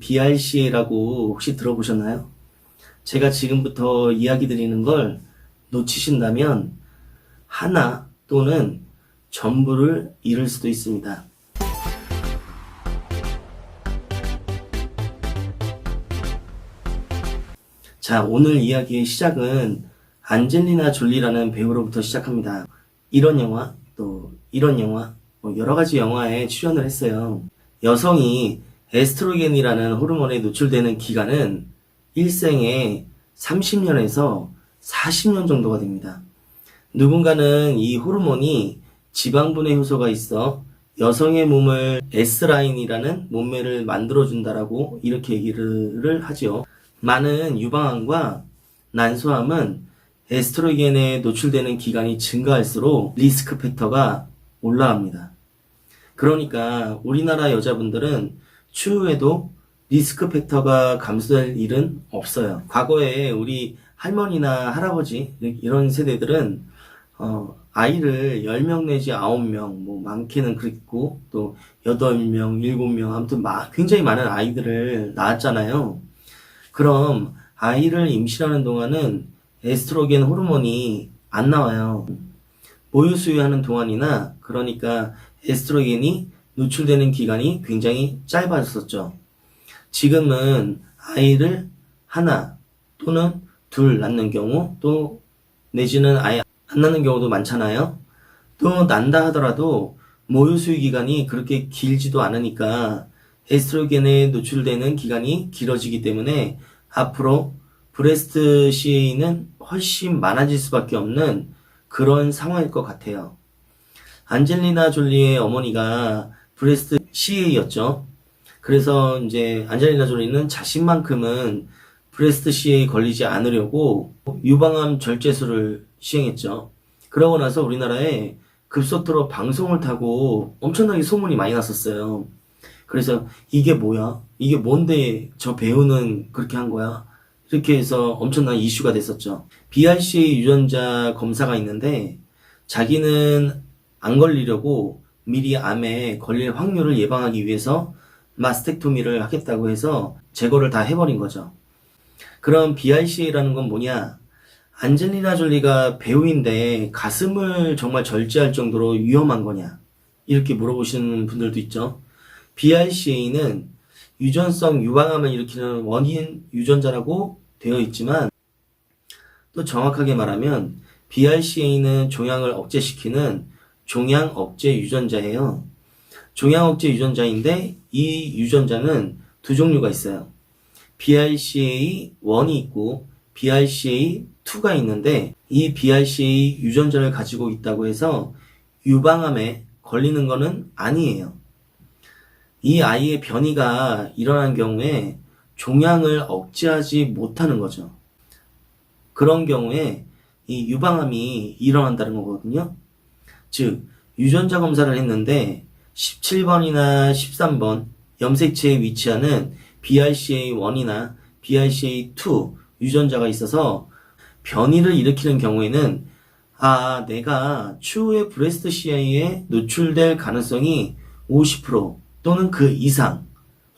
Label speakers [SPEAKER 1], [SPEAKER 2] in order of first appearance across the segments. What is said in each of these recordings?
[SPEAKER 1] BRCA라고 혹시 들어보셨나요? 제가 지금부터 이야기 드리는 걸 놓치신다면 하나 또는 전부를 잃을 수도 있습니다. 자, 오늘 이야기의 시작은 안젤리나 졸리라는 배우로부터 시작합니다. 이런 영화, 또 이런 영화, 여러 가지 영화에 출연을 했어요. 여성이 에스트로겐이라는 호르몬에 노출되는 기간은 일생에 30년에서 40년 정도가 됩니다. 누군가는 이 호르몬이 지방분해 효소가 있어 여성의 몸을 S라인이라는 몸매를 만들어준다라고 이렇게 얘기를 하지요. 많은 유방암과 난소암은 에스트로겐에 노출되는 기간이 증가할수록 리스크 팩터가 올라갑니다. 그러니까 우리나라 여자분들은 추후에도 리스크 팩터가 감소될 일은 없어요. 과거에 우리 할머니나 할아버지 이런 세대들은 아이를 10명 내지 9명, 많게는 그랬고 또 8명, 7명 아무튼 굉장히 많은 아이들을 낳았잖아요. 그럼 아이를 임신하는 동안은 에스트로겐 호르몬이 안 나와요. 모유 수유하는 동안이나 그러니까 에스트로겐이 노출되는 기간이 굉장히 짧았었죠. 지금은 아이를 하나 또는 둘 낳는 경우 또 내지는 아예 안 낳는 경우도 많잖아요. 또 난다 하더라도 모유 수유 기간이 그렇게 길지도 않으니까 에스트로겐에 노출되는 기간이 길어지기 때문에 앞으로 브레스트 CA는 훨씬 많아질 수밖에 없는 그런 상황일 것 같아요. 안젤리나 졸리의 어머니가 브레스트 CA였죠. 그래서 이제 안젤리나 졸리는 자신만큼은 브레스트 CA 걸리지 않으려고 유방암 절제술을 시행했죠. 그러고 나서 우리나라에 급속도로 방송을 타고 엄청나게 소문이 많이 났었어요. 그래서 이게 뭐야? 이게 뭔데 저 배우는 그렇게 한 거야? 이렇게 해서 엄청난 이슈가 됐었죠. BRCA 유전자 검사가 있는데 자기는 안 걸리려고 미리 암에 걸릴 확률을 예방하기 위해서 마스텍토미를 하겠다고 해서 제거를 다 해버린 거죠. 그럼 BRCA라는 건 뭐냐? 안젤리나 졸리가 배우인데 가슴을 정말 절제할 정도로 위험한 거냐? 이렇게 물어보시는 분들도 있죠. BRCA는 유전성 유방암을 일으키는 원인 유전자라고 되어 있지만 또 정확하게 말하면 BRCA는 종양을 억제시키는 종양 억제 유전자예요. 종양 억제 유전자인데 이 유전자는 두 종류가 있어요. BRCA1이 있고 BRCA2가 있는데 이 BRCA 유전자를 가지고 있다고 해서 유방암에 걸리는 거는 아니에요. 이 아이의 변이가 일어난 경우에 종양을 억제하지 못하는 거죠. 그런 경우에 이 유방암이 일어난다는 거거든요. 즉 유전자 검사를 했는데 17번이나 13번 염색체에 위치하는 BRCA1이나 BRCA2 유전자가 있어서 변이를 일으키는 경우에는 내가 추후에 브레스트 CA에 노출될 가능성이 50% 또는 그 이상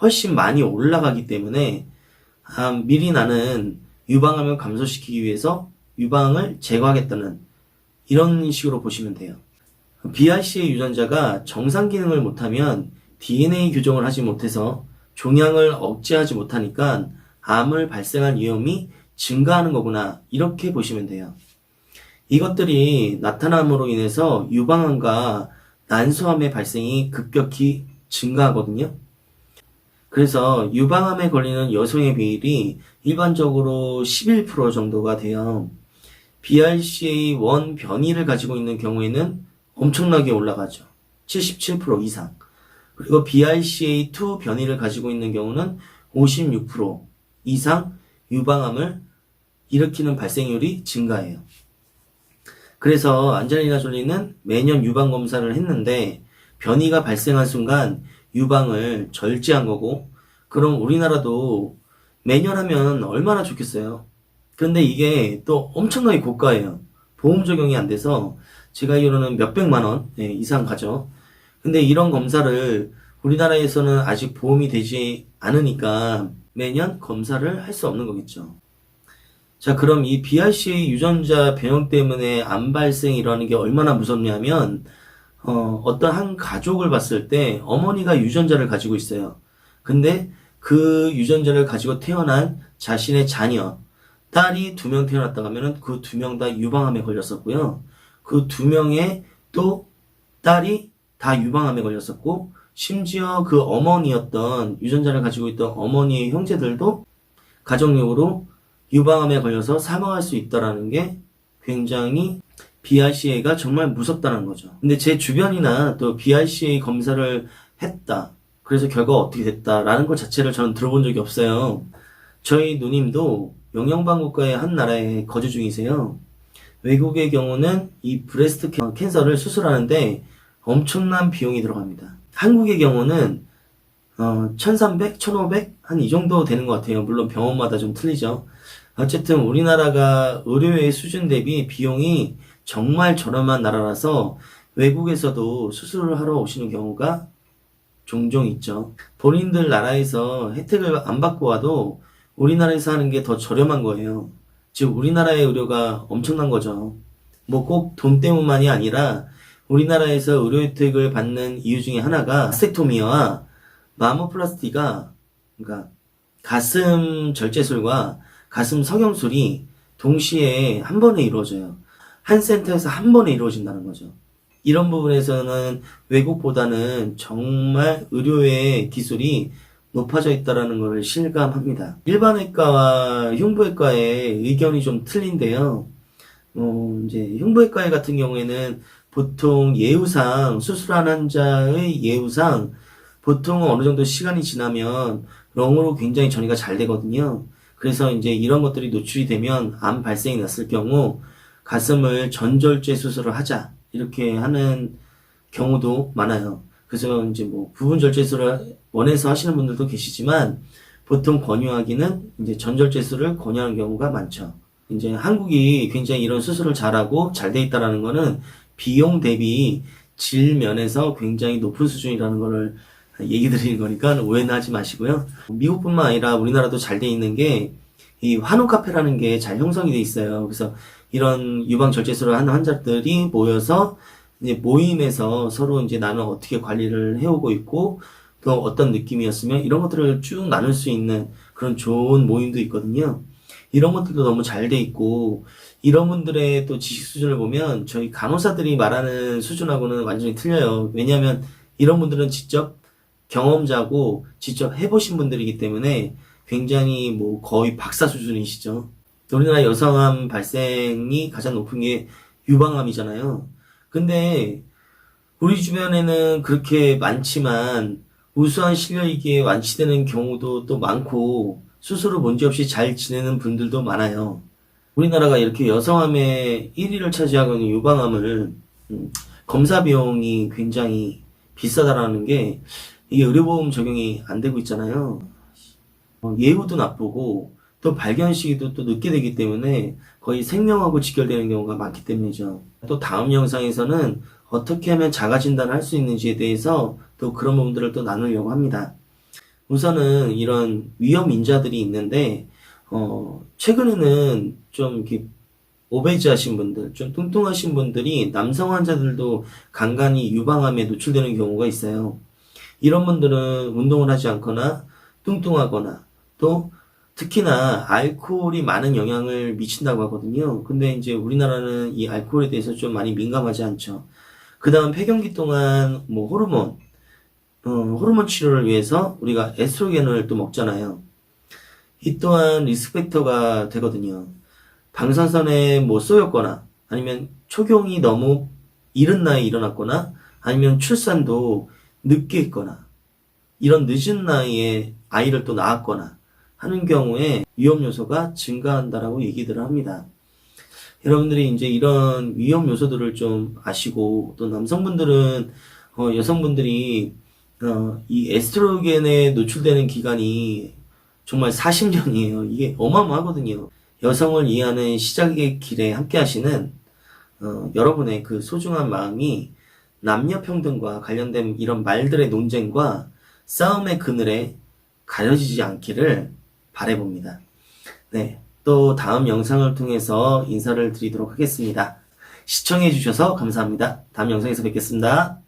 [SPEAKER 1] 훨씬 많이 올라가기 때문에 미리 나는 유방암을 감소시키기 위해서 유방을 제거하겠다는 이런 식으로 보시면 돼요. BRCA 유전자가 정상 기능을 못하면 DNA 교정을 하지 못해서 종양을 억제하지 못하니까 암을 발생할 위험이 증가하는 거구나 이렇게 보시면 돼요. 이것들이 나타남으로 인해서 유방암과 난소암의 발생이 급격히 증가하거든요. 그래서 유방암에 걸리는 여성의 비율이 일반적으로 11% 정도가 돼요. BRCA1 변이를 가지고 있는 경우에는 엄청나게 올라가죠. 77% 이상. 그리고 BRCA2 변이를 가지고 있는 경우는 56% 이상 유방암을 일으키는 발생률이 증가해요. 그래서 안젤리나 졸리는 매년 유방 검사를 했는데 변이가 발생한 순간 유방을 절제한 거고, 그럼 우리나라도 매년 하면 얼마나 좋겠어요. 그런데 이게 또 엄청나게 고가예요. 보험 적용이 안 돼서 제가 알기로는 몇백만 원 이상 가죠. 근데 이런 검사를 우리나라에서는 아직 보험이 되지 않으니까 매년 검사를 할 수 없는 거겠죠. 자, 그럼 이 BRCA 유전자 변형 때문에 암 발생이라는 게 얼마나 무섭냐면, 어떤 한 가족을 봤을 때 어머니가 유전자를 가지고 있어요. 근데 그 유전자를 가지고 태어난 자신의 자녀, 딸이 2명 태어났다고 하면은 그 2명 다 유방암에 걸렸었고요. 그 2명의 또 딸이 다 유방암에 걸렸었고, 심지어 그 어머니였던, 유전자를 가지고 있던 어머니의 형제들도 가족력으로 유방암에 걸려서 사망할 수 있다라는 게 굉장히 BRCA가 정말 무섭다는 거죠. 근데 제 주변이나 또 BRCA 검사를 했다. 그래서 결과가 어떻게 됐다라는 것 자체를 저는 들어본 적이 없어요. 저희 누님도 영양방국가의 한 나라에 거주 중이세요. 외국의 경우는 이 브레스트 캔서를 수술하는데 엄청난 비용이 들어갑니다. 한국의 경우는 1300, 1500? 한 이 정도 되는 것 같아요. 물론 병원마다 좀 틀리죠. 어쨌든 우리나라가 의료의 수준 대비 비용이 정말 저렴한 나라라서 외국에서도 수술을 하러 오시는 경우가 종종 있죠. 본인들 나라에서 혜택을 안 받고 와도 우리나라에서 하는 게 더 저렴한 거예요. 즉 우리나라의 의료가 엄청난 거죠. 뭐 꼭 돈 때문만이 아니라 우리나라에서 의료 혜택을 받는 이유 중에 하나가 마스텍토미와 마모플라스티가, 그러니까 가슴 절제술과 가슴 성형술이 동시에 한 번에 이루어져요. 한 센터에서 한 번에 이루어진다는 거죠. 이런 부분에서는 외국보다는 정말 의료의 기술이 높아져 있다는 것을 실감합니다. 일반외과와 흉부외과의 의견이 좀 틀린데요. 이제 흉부외과 같은 경우에는 보통 예후상, 수술한 환자의 예후상, 보통 어느 정도 시간이 지나면 렁으로 굉장히 전이가 잘 되거든요. 그래서 이제 이런 것들이 노출이 되면 암 발생이 났을 경우 가슴을 전절제 수술을 하자 이렇게 하는 경우도 많아요. 그래서 이제 뭐 부분 절제술을 원해서 하시는 분들도 계시지만 보통 권유하기는 이제 전절제술을 권유하는 경우가 많죠. 이제 한국이 굉장히 이런 수술을 잘하고 잘 돼 있다라는 거는 비용 대비 질 면에서 굉장히 높은 수준이라는 거를 얘기 드리는 거니까 오해는 하지 마시고요. 미국뿐만 아니라 우리나라도 잘 돼 있는 게 이 환우 카페라는 게 잘 형성이 돼 있어요. 그래서 이런 유방 절제술을 하는 환자들이 모여서 이제 모임에서 서로 이제 나는 어떻게 관리를 해오고 있고 또 어떤 느낌이었으면 이런 것들을 쭉 나눌 수 있는 그런 좋은 모임도 있거든요. 이런 것들도 너무 잘 돼 있고 이런 분들의 또 지식 수준을 보면 저희 간호사들이 말하는 수준하고는 완전히 틀려요. 왜냐하면 이런 분들은 직접 경험자고 직접 해보신 분들이기 때문에 굉장히 뭐 거의 박사 수준이시죠. 우리나라 여성암 발생이 가장 높은 게 유방암이잖아요. 근데 우리 주변에는 그렇게 많지만 우수한 실력이기에 완치되는 경우도 또 많고 스스로 문제없이 잘 지내는 분들도 많아요. 우리나라가 이렇게 여성암의 1위를 차지하고 있는 유방암을 검사 비용이 굉장히 비싸다라는 게 이게 의료보험 적용이 안 되고 있잖아요. 예후도 나쁘고 또 발견 시기도 또 늦게 되기 때문에 거의 생명하고 직결되는 경우가 많기 때문이죠. 또 다음 영상에서는 어떻게 하면 자가 진단을 할 수 있는지에 대해서 또 그런 부분들을 또 나누려고 합니다. 우선은 이런 위험 인자들이 있는데 최근에는 좀 이렇게 오베지 하신 분들, 좀 뚱뚱하신 분들이 남성 환자들도 간간히 유방암에 노출되는 경우가 있어요. 이런 분들은 운동을 하지 않거나 뚱뚱하거나 또 특히나 알코올이 많은 영향을 미친다고 하거든요. 근데 이제 우리나라는 이 알코올에 대해서 좀 많이 민감하지 않죠. 그 다음 폐경기 동안 뭐 호르몬 치료를 위해서 우리가 에스트로겐을 또 먹잖아요. 이 또한 리스크 팩터가 되거든요. 방사선에 뭐 쏘였거나 아니면 초경이 너무 이른 나이에 일어났거나 아니면 출산도 늦게 했거나 이런 늦은 나이에 아이를 또 낳았거나 하는 경우에 위험 요소가 증가한다라고 얘기들을 합니다. 여러분들이 이제 이런 위험 요소들을 좀 아시고 또 남성분들은 여성분들이 이 에스트로겐에 노출되는 기간이 정말 40년이에요. 이게 어마어마하거든요. 여성을 이해하는 시작의 길에 함께 하시는 여러분의 그 소중한 마음이 남녀평등과 관련된 이런 말들의 논쟁과 싸움의 그늘에 가려지지 않기를 바라봅니다. 네, 또 다음 영상을 통해서 인사를 드리도록 하겠습니다. 시청해주셔서 감사합니다. 다음 영상에서 뵙겠습니다.